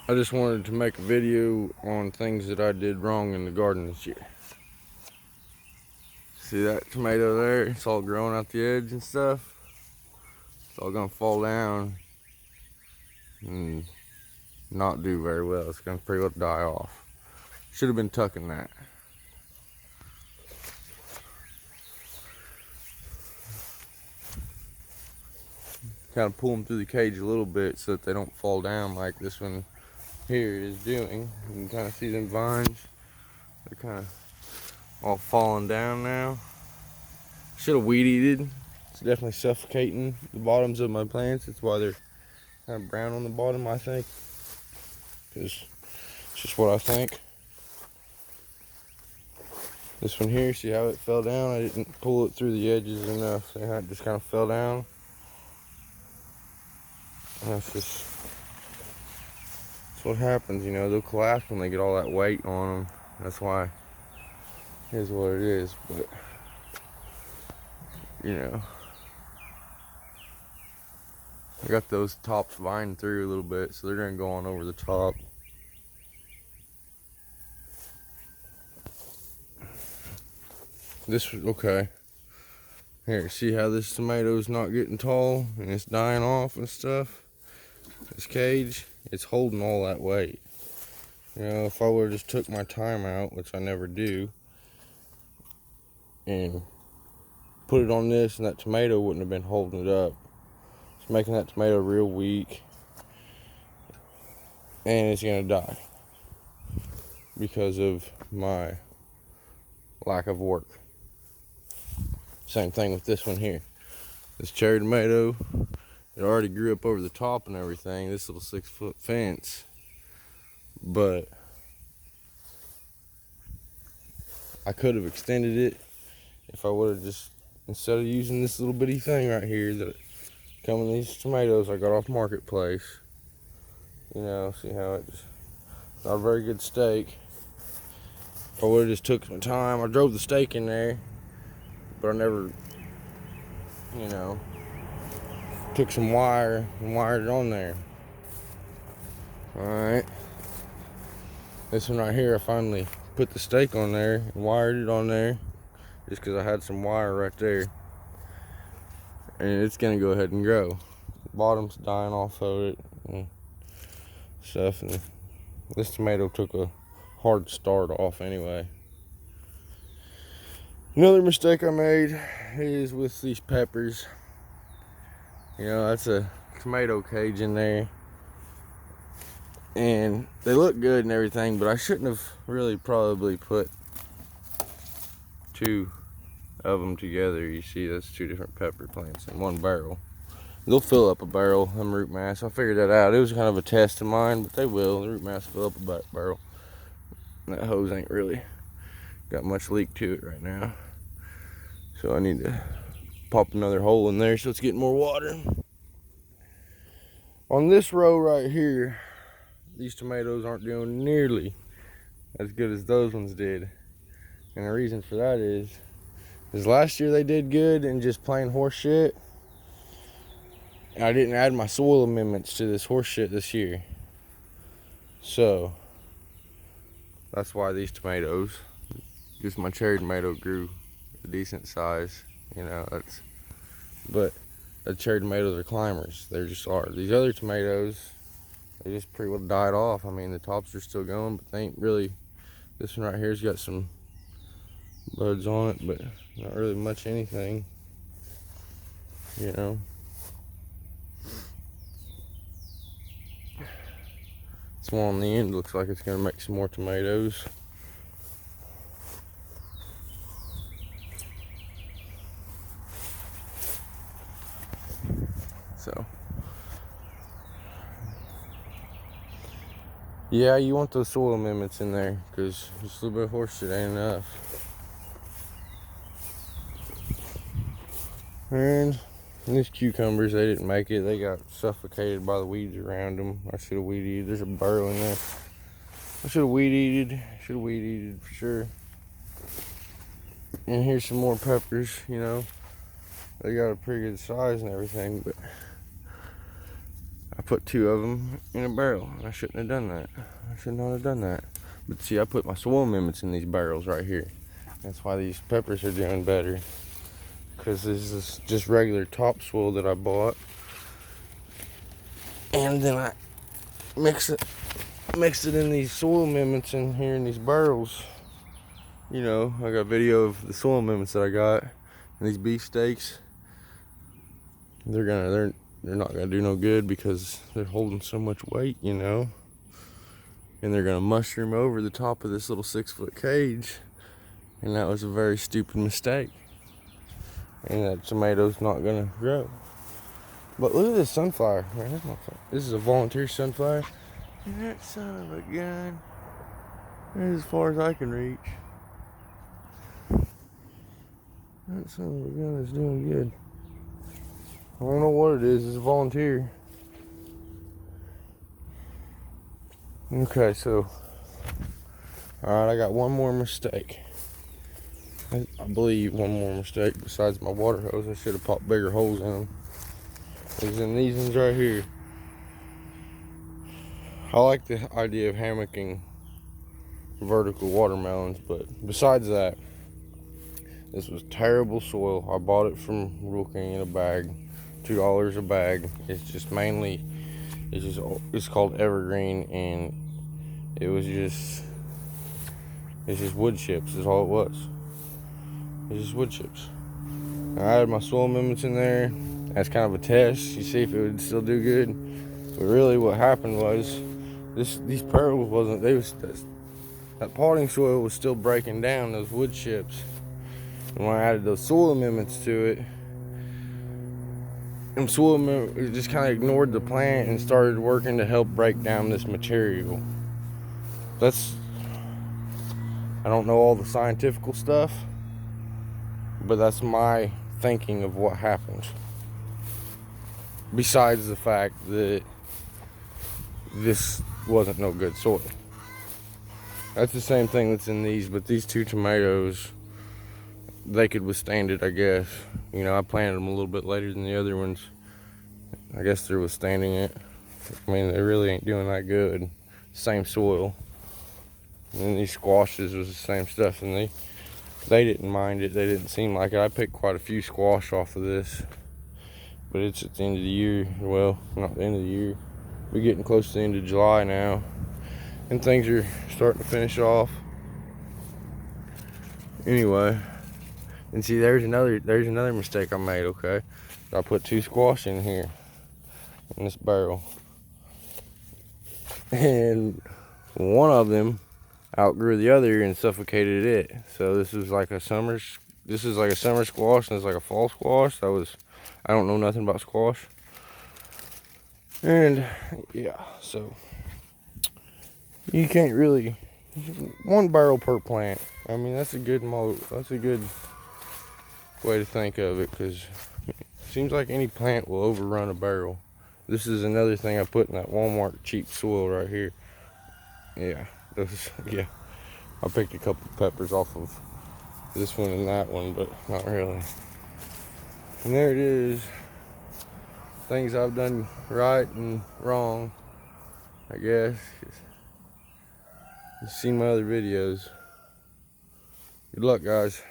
I just wanted to make a video on things that I did wrong in the garden this year. See that tomato there? It's all growing out the edge and stuff. It's all gonna fall down and not do very well. It's gonna pretty well die off. Should have been tucking that. Kind of pull them through the cage a little bit so that they don't fall down like this one here is doing. You can kind of see them vines. They're kind of all falling down now. Should have weed eated. It's definitely suffocating the bottoms of my plants. That's why they're kind of brown on the bottom, I think. Because it's just what I think. This one here, see how it fell down? I didn't pull it through the edges enough. See how it just kind of fell down? That's what happens, you know. They'll collapse when they get all that weight on them. That's why it is what it is. But, you know, I got those tops vined through a little bit, so they're going to go on over the top. This was okay. Here, see how this tomato's not getting tall and it's dying off and stuff? This cage, it's holding all that weight. You know, if I would have just took my time out, which I never do, and put it on this, and that tomato wouldn't have been holding it up. It's making that tomato real weak, and it's gonna die because of my lack of work. Same thing with this one here. This cherry tomato, it already grew up over the top and everything, this little 6-foot fence. But I could have extended it if I would have just, instead of using this little bitty thing right here that come in these tomatoes I got off Marketplace. You know, see how it's not a very good stake. If I would have just took some time, I drove the stake in there, but I never, you know, took some wire and wired it on there. Alright. This one right here, I finally put the stake on there and wired it on there just because I had some wire right there. And it's going to go ahead and grow. The bottom's dying off of it and stuff. And this tomato took a hard start off anyway. Another mistake I made is with these peppers. You know, that's a tomato cage in there. And they look good and everything, but I shouldn't have really probably put two of them together. You see, that's two different pepper plants in one barrel. They'll fill up a barrel, them root mass. I figured that out. It was kind of a test of mine, but they will. The root mass fill up a barrel. And that hose ain't really got much leak to it right now. So I need to pop another hole in there so it's getting more water. On this row right here, these tomatoes aren't doing nearly as good as those ones did. And the reason for that is last year they did good and just plain horse shit. And I didn't add my soil amendments to this horse shit this year. So that's why these tomatoes, just my cherry tomato grew a decent size, you know. But the cherry tomatoes are climbers. They just are. These other tomatoes, they just pretty well died off. I mean, the tops are still going, but they ain't really. This one right here's got some buds on it, but not really much anything, you know. This one on the end looks like it's gonna make some more tomatoes. So, yeah, you want those soil amendments in there because just a little bit of horse shit ain't enough. And these cucumbers, they didn't make it. They got suffocated by the weeds around them. I should have weed eated. There's a burrow in there. I should have weed eated. Should have weed eated for sure. And here's some more peppers, you know. They got a pretty good size and everything, but I put 2 of them in a barrel. I shouldn't have done that. I should not have done that. But see, I put my soil amendments in these barrels right here. That's why these peppers are doing better. Because this is just regular topsoil that I bought. And then I mix it in these soil amendments in here in these barrels. You know, I got a video of the soil amendments that I got. And these beefsteaks, they're not gonna do no good because they're holding so much weight, you know. And they're gonna mushroom over the top of this little 6-foot cage. And that was a very stupid mistake. And that tomato's not gonna grow. But look at this sunflower. Man, this is a volunteer sunflower. And that son of a gun is as far as I can reach. That son of a gun is doing good. I don't know what it is. It's a volunteer. Okay, so alright, I got one more mistake. I believe one more mistake besides my water hose. I should have popped bigger holes in them. It's in these ones right here. I like the idea of hammocking vertical watermelons, but besides that, this was terrible soil. I bought it from Rural King in a bag, $2 a bag. It's just mainly, it's called Evergreen, and it's just wood chips is all it was. It's just wood chips. I had my soil amendments in there as kind of a test to see if it would still do good. But really what happened was these pearls that potting soil was still breaking down those wood chips. And when I added those soil amendments to it, and it just kind of ignored the plant and started working to help break down this material. I don't know all the scientific stuff, but that's my thinking of what happened. Besides the fact that this wasn't no good soil. That's the same thing that's in these, but these 2 tomatoes, they could withstand it, I guess. You know, I planted them a little bit later than the other ones. I guess they're withstanding it. I mean, they really ain't doing that good. Same soil. And then these squashes was the same stuff, and they didn't mind it. They didn't seem like it. I picked quite a few squash off of this, but it's at the end of the year. Well, not the end of the year. We're getting close to the end of July now, and things are starting to finish off. Anyway, and see, there's another mistake I made. Okay, I put 2 squash in here in this barrel, and one of them outgrew the other and suffocated it. So this is like a summer squash, and it's like a fall squash. I don't know nothing about squash. And yeah, so you can't really, 1 barrel per plant. I mean, that's a good way to think of it, because it seems like any plant will overrun a barrel. This is another thing I put in that Walmart cheap soil right here. Yeah. Yeah, I picked a couple peppers off of this one and that one, but not really. And there it is. Things I've done right and wrong, I guess. You've seen my other videos. Good luck, guys.